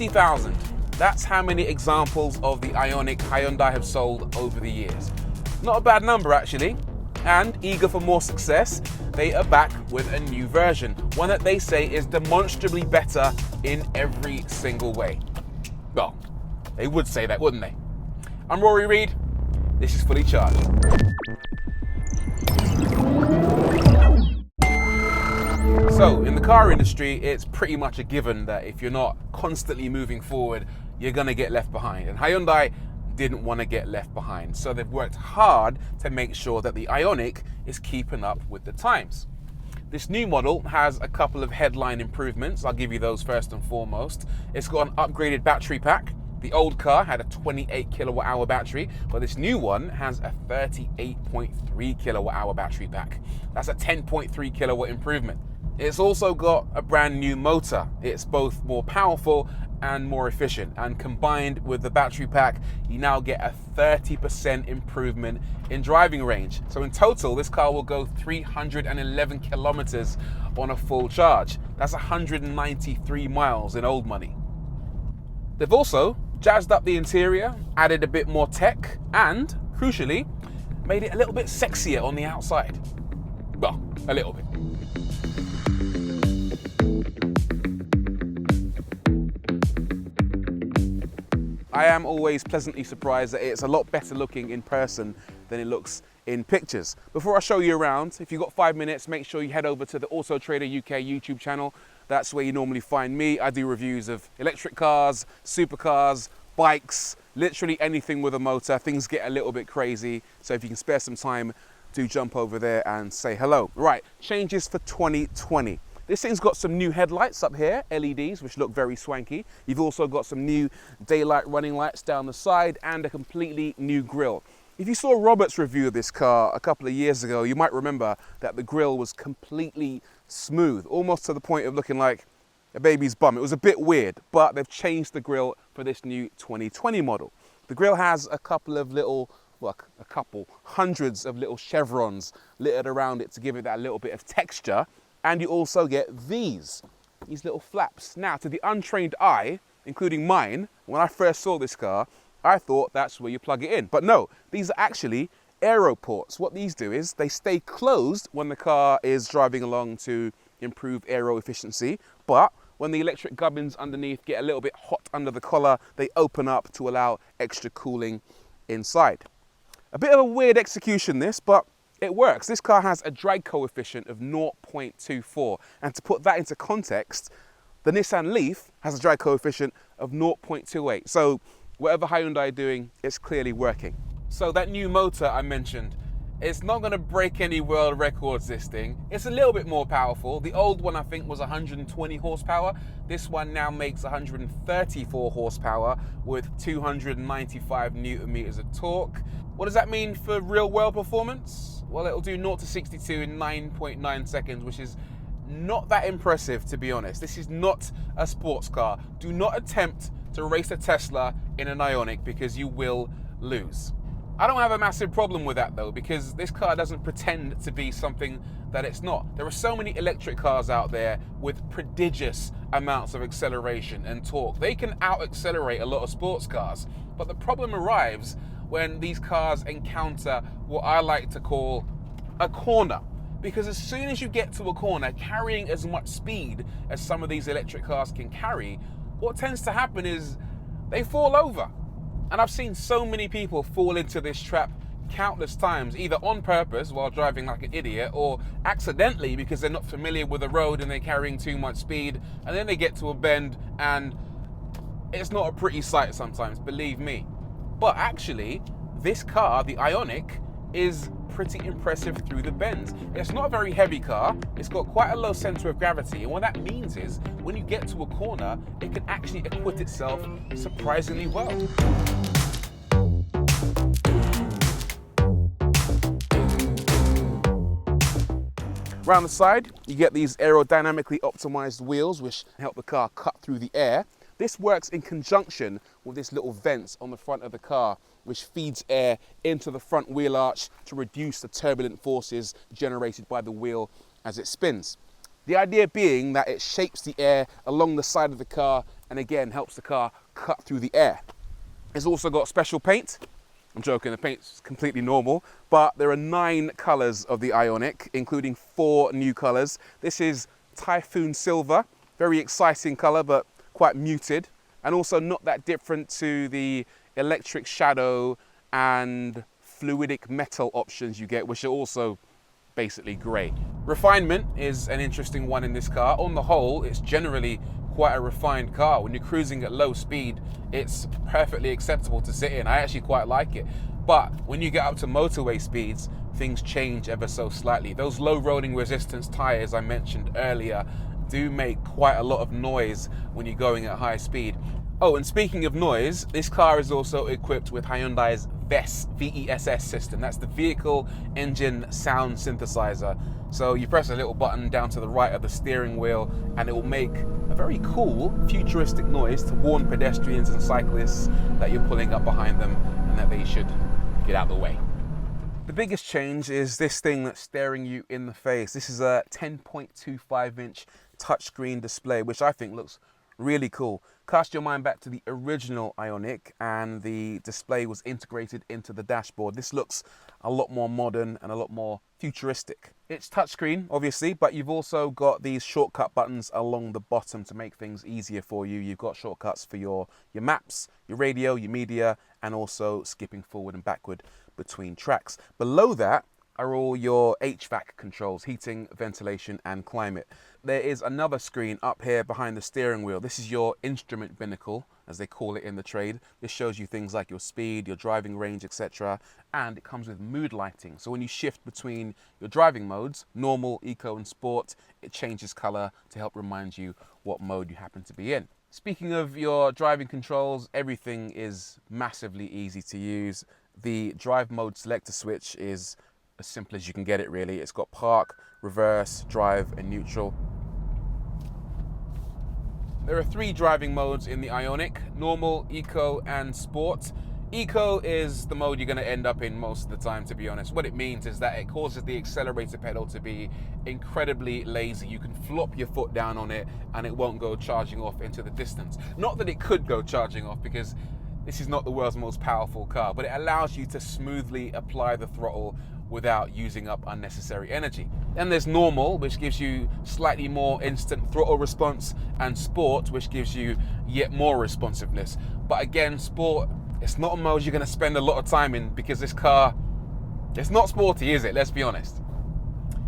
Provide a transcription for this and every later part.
60,000. That's how many examples of the IONIQ Hyundai have sold over the years. Not a bad number actually. And eager for more success, they are back with a new version, one that they say is demonstrably better in every single way. Well, they would say that, wouldn't they? I'm Rory Reid, this is Fully Charged. So, in the car industry, it's pretty much a given that if you're not constantly moving forward, you're gonna get left behind. And Hyundai didn't want to get left behind, so they've worked hard to make sure that the IONIQ is keeping up with the times. This new model has a couple of headline improvements. I'll give you those first and foremost. It's got an upgraded battery pack. The old car had a 28 kilowatt hour battery, but this new one has a 38.3 kilowatt hour battery pack. That's a 10.3 kilowatt improvement. It's also got a brand new motor. It's both more powerful and more efficient, and combined with the battery pack, you now get a 30% improvement in driving range. So in total, this car will go 311 kilometers on a full charge. That's 193 miles in old money. They've also jazzed up the interior, added a bit more tech, and crucially, made it a little bit sexier on the outside. Well, a little bit. I am always pleasantly surprised that it's a lot better looking in person than it looks in pictures. Before I show you around, if you've got 5 minutes, make sure you head over to the Auto Trader UK YouTube channel. That's where you normally find me. I do reviews of electric cars, supercars, bikes, literally anything with a motor. Things get a little bit crazy, so if you can spare some time, do jump over there and say hello. Right, changes for 2020. This thing's got some new headlights up here, LEDs, which look very swanky. You've also got some new daylight running lights down the side and a completely new grille. If you saw Robert's review of this car a couple of years ago, you might remember that the grille was completely smooth, almost to the point of looking like a baby's bum. It was a bit weird, but they've changed the grille for this new 2020 model. The grille has a couple of little, well, hundreds of little chevrons littered around it to give it that little bit of texture. And you also get these little flaps. Now, to the untrained eye, including mine, when I first saw this car, I thought that's where you plug it in. But no, these are actually aero ports. What these do is they stay closed when the car is driving along to improve aero efficiency. But when the electric gubbins underneath get a little bit hot under the collar, they open up to allow extra cooling inside. A bit of a weird execution this, but it works. This car has a drag coefficient of 0.24. And to put that into context, the Nissan Leaf has a drag coefficient of 0.28. So whatever Hyundai are doing, it's clearly working. So that new motor I mentioned, it's not going to break any world records, this thing. It's a little bit more powerful. The old one, I think, was 120 horsepower. This one now makes 134 horsepower with 295 newton meters of torque. What does that mean for real world performance? Well, it'll do 0 to 62 in 9.9 seconds, which is not that impressive, to be honest. This is not a sports car. Do not attempt to race a Tesla in an IONIQ because you will lose. I don't have a massive problem with that though, because this car doesn't pretend to be something that it's not. There are so many electric cars out there with prodigious amounts of acceleration and torque. They can out-accelerate a lot of sports cars, but the problem arrives when these cars encounter what I like to call a corner. Because as soon as you get to a corner, carrying as much speed as some of these electric cars can carry, what tends to happen is they fall over. And I've seen so many people fall into this trap countless times, either on purpose while driving like an idiot, or accidentally because they're not familiar with the road and they're carrying too much speed, and then they get to a bend and it's not a pretty sight sometimes, believe me. But actually, this car, the IONIQ, is pretty impressive through the bends. It's not a very heavy car, it's got quite a low center of gravity, and what that means is when you get to a corner, it can actually acquit itself surprisingly well. Around the side, you get these aerodynamically optimized wheels which help the car cut through the air. This works in conjunction with this little vents on the front of the car, which feeds air into the front wheel arch to reduce the turbulent forces generated by the wheel as it spins. The idea being that it shapes the air along the side of the car and again helps the car cut through the air. It's also got special paint. I'm joking, the paint's completely normal, but there are 9 colors of the IONIQ, including 4 new colors. This is Typhoon Silver, very exciting color, but quite muted, and also not that different to the Electric Shadow and Fluidic Metal options you get, which are also basically grey. Refinement is an interesting one in this car. On the whole, it's generally quite a refined car. When you're cruising at low speed, it's perfectly acceptable to sit in. I actually quite like it. But when you get up to motorway speeds, things change ever so slightly. Those low rolling resistance tyres I mentioned earlier do make quite a lot of noise when you're going at high speed. Oh, and speaking of noise, this car is also equipped with Hyundai's VESS system. That's the Vehicle Engine Sound Synthesizer. So you press a little button down to the right of the steering wheel and it will make a very cool, futuristic noise to warn pedestrians and cyclists that you're pulling up behind them and that they should get out of the way. The biggest change is this thing that's staring you in the face. This is a 10.25-inch touchscreen display, which I think looks really cool. Cast your mind back to the original IONIQ and the display was integrated into the dashboard. This looks a lot more modern and a lot more futuristic. It's touchscreen, obviously, but you've also got these shortcut buttons along the bottom to make things easier for you. You've got shortcuts for your maps, your radio, your media, and also skipping forward and backward between tracks. Below that are all your HVAC controls, heating, ventilation, and climate. There is another screen up here behind the steering wheel. This is your instrument binnacle, as they call it in the trade. This shows you things like your speed, your driving range, etc. And it comes with mood lighting. So when you shift between your driving modes, normal, eco, and sport, it changes color to help remind you what mode you happen to be in. Speaking of your driving controls, everything is massively easy to use. The drive mode selector switch is as simple as you can get it, really. It's got park, reverse, drive, and neutral. There are 3 driving modes in the IONIQ: normal, eco, and sport. Eco is the mode you're going to end up in most of the time, to be honest. What it means is that it causes the accelerator pedal to be incredibly lazy. You can flop your foot down on it and it won't go charging off into the distance. Not that it could go charging off, because this is not the world's most powerful car, but it allows you to smoothly apply the throttle without using up unnecessary energy. Then there's normal, which gives you slightly more instant throttle response, and sport, which gives you yet more responsiveness. But again, sport, it's not a mode you're going to spend a lot of time in, because this car, it's not sporty, is it? Let's be honest.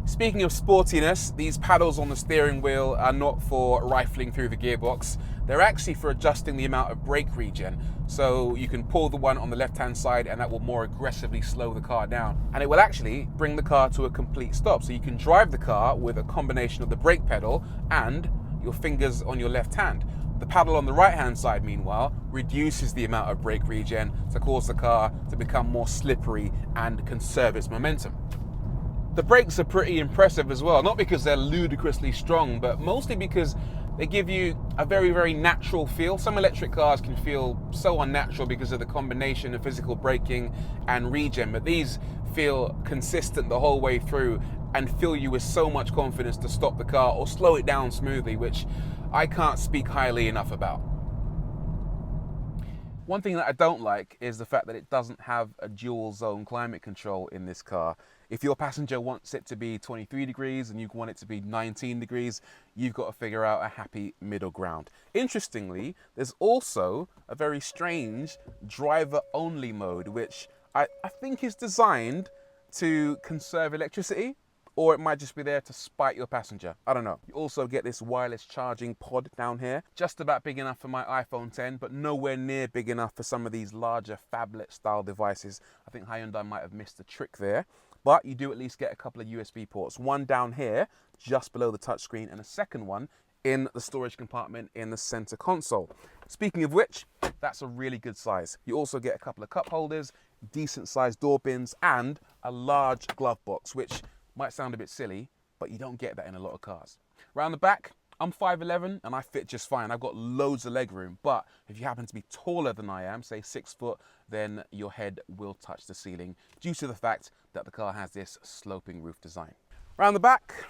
Speaking of sportiness, these paddles on the steering wheel are not for rifling through the gearbox. They're actually for adjusting the amount of brake regen. So you can pull the one on the left-hand side and that will more aggressively slow the car down. And it will actually bring the car to a complete stop. So you can drive the car with a combination of the brake pedal and your fingers on your left hand. The paddle on the right-hand side, meanwhile, reduces the amount of brake regen to cause the car to become more slippery and conserve its momentum. The brakes are pretty impressive as well, not because they're ludicrously strong, but mostly because they give you a very, very natural feel. Some electric cars can feel so unnatural because of the combination of physical braking and regen, but these feel consistent the whole way through and fill you with so much confidence to stop the car or slow it down smoothly, which I can't speak highly enough about. One thing that I don't like is the fact that it doesn't have a dual zone climate control in this car. If your passenger wants it to be 23 degrees and you want it to be 19 degrees, you've got to figure out a happy middle ground. Interestingly, there's also a very strange driver-only mode, which I think is designed to conserve electricity, or it might just be there to spite your passenger. I don't know. You also get this wireless charging pod down here, just about big enough for my iPhone 10, but nowhere near big enough for some of these larger phablet-style devices. I think Hyundai might have missed the trick there. But you do at least get a couple of USB ports. One down here, just below the touchscreen, and a second one in the storage compartment in the center console. Speaking of which, that's a really good size. You also get a couple of cup holders, decent sized door bins, and a large glove box, which might sound a bit silly, but you don't get that in a lot of cars. Round the back, I'm 5'11" and I fit just fine. I've got loads of leg room, but if you happen to be taller than I am, say 6 foot, then your head will touch the ceiling due to the fact that the car has this sloping roof design. Round the back,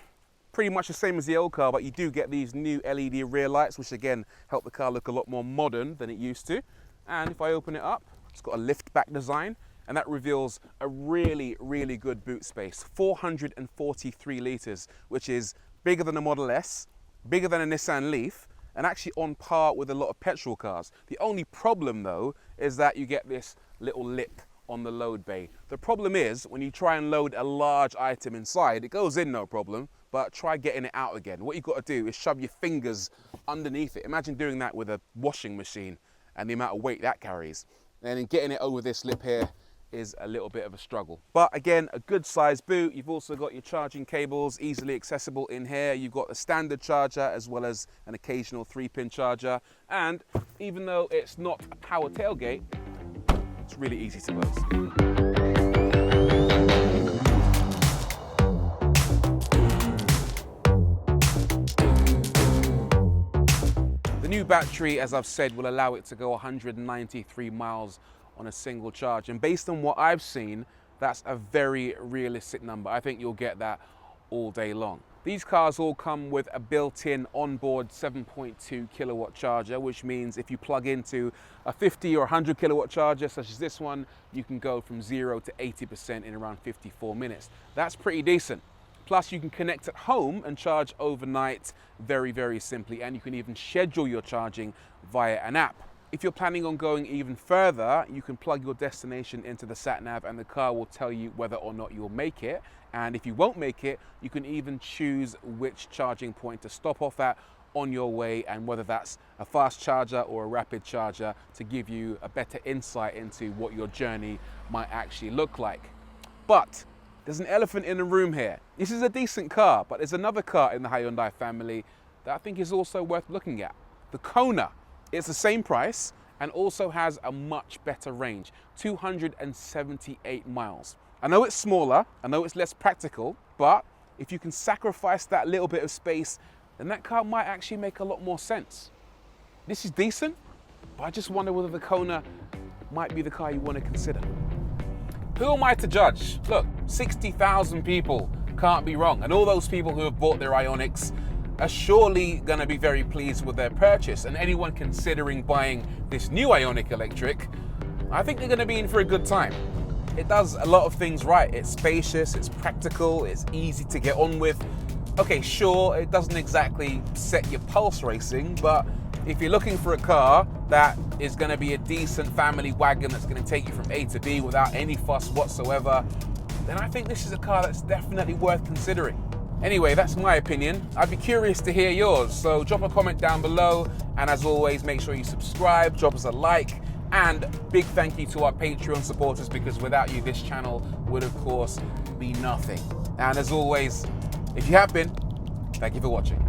pretty much the same as the old car, but you do get these new LED rear lights, which again help the car look a lot more modern than it used to. And if I open it up, it's got a lift back design, and that reveals a really, really good boot space. 443 litres, which is bigger than a Model S, bigger than a Nissan Leaf, and actually on par with a lot of petrol cars. The only problem though is that you get this little lip on the load bay. The problem is when you try and load a large item inside, it goes in no problem, but try getting it out again. What you've got to do is shove your fingers underneath it. Imagine doing that with a washing machine and the amount of weight that carries. And then getting it over this lip here is a little bit of a struggle. But again, a good sized boot. You've also got your charging cables easily accessible in here. You've got a standard charger as well as an occasional 3-pin charger. And even though it's not a power tailgate, it's really easy to close. The new battery, as I've said, will allow it to go 193 miles on a single charge, and based on what I've seen, that's a very realistic number. I think you'll get that all day long. These cars all come with a built-in onboard 7.2 kilowatt charger, which means if you plug into a 50 or 100 kilowatt charger such as this one, you can go from 0 to 80% in around 54 minutes. That's pretty decent. Plus you can connect at home and charge overnight very, very simply, and you can even schedule your charging via an app. If you're planning on going even further, you can plug your destination into the sat-nav and the car will tell you whether or not you'll make it. And if you won't make it, you can even choose which charging point to stop off at on your way, and whether that's a fast charger or a rapid charger, to give you a better insight into what your journey might actually look like. But there's an elephant in the room here. This is a decent car, but there's another car in the Hyundai family that I think is also worth looking at. The KONA. It's the same price and also has a much better range, 278 miles. I know it's smaller, I know it's less practical, but if you can sacrifice that little bit of space, then that car might actually make a lot more sense. This is decent, but I just wonder whether the KONA might be the car you want to consider. Who am I to judge? Look, 60,000 people can't be wrong, and all those people who have bought their IONIQs are surely going to be very pleased with their purchase, and anyone considering buying this new IONIQ electric, I think they're going to be in for a good time. It does a lot of things right. It's spacious, it's practical, it's easy to get on with. Okay, sure, it doesn't exactly set your pulse racing, but if you're looking for a car that is going to be a decent family wagon that's going to take you from A to B without any fuss whatsoever, then I think this is a car that's definitely worth considering. Anyway, that's my opinion. I'd be curious to hear yours, so drop a comment down below, and as always, make sure you subscribe, drop us a like, and big thank you to our Patreon supporters, because without you, this channel would of course be nothing. And as always, if you have been, thank you for watching.